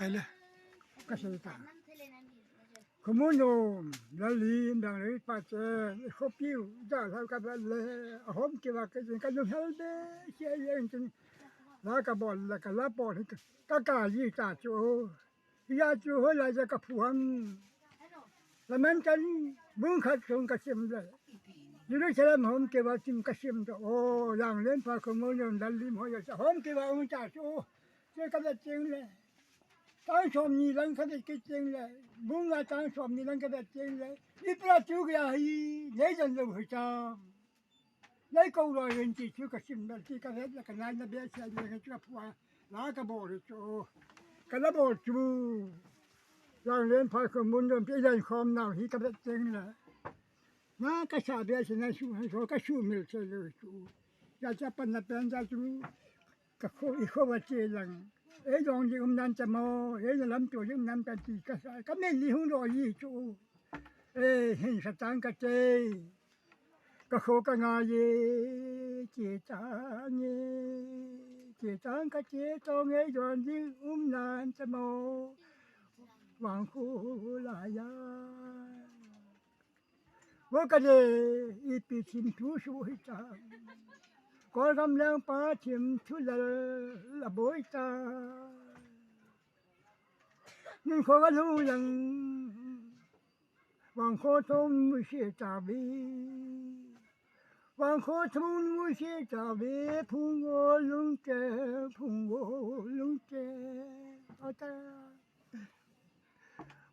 Kaila. Kasalita. Kumuno, lali, dali, pace, kopiu, dah kabel, hom kiwa kerja, kalau halde, siapa yang tu, lah kabel, lah kalapor, kakaji tacu, ya tu, lah jaga puan, laman kan, bungkat sung kasim dah. Jadi saya hom kiwa tim kasim tu, oh, yang lain pak kumuno, lali, moya, hom kiwa tacu, saya kata cing tang som ni lang ka ke cheng le bung la tang som ni lang ka cheng le ni pra chu ya hi le jan lo hu cha le ko lo yin chi chu ka sim da chi ka he la ka na na be cha le ka chu phwa la ka bo ri chu ka la bo chu yang len pa ko mun dom pe jan khom na hi ka cheng le na ka sa be cha na shu so ka shu mil che le chu ya cha pan na pen ja chu ka kho I kho wa che lang ấy dọn gì cũng năn chăm mò, ấy là lắm tuổi cũng năn chăm chỉ cái mình đi không rồi gì chú, ê hình sát tăng cái chế, cái khổ cái ngài gì, chế tăng cái chế cho ấy dọn gì cũng năn chăm mò, hoàng khu lại ya, vô cái gì, ít bị chim chú số hết cha. Có gam lăng pa chim thu là bối ta nhưng khó cái lu rằng hoàng khó thông mới sẽ trả về hoàng khó thông mới sẽ trả về phùng ngô lung tre ở ta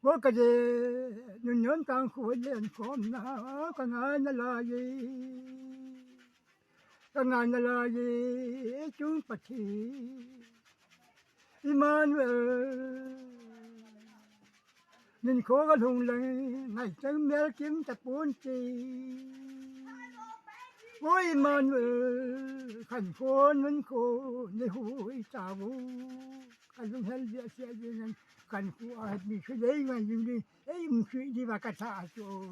có cái gì nhân nhân tăng khối lên khom na cái ngài là gì ngài là gì chúng bạch thị Emmanuel nên khó cái hùng lăng ngày chân mẹ kiếm tập bốn chi với Emmanuel thành phố nên khổ nên hối trả vô cái lúc hết việc sẽ gì nên thành phố ai bị cái đấy mà gì ấy mình suy đi vào cái xã rồi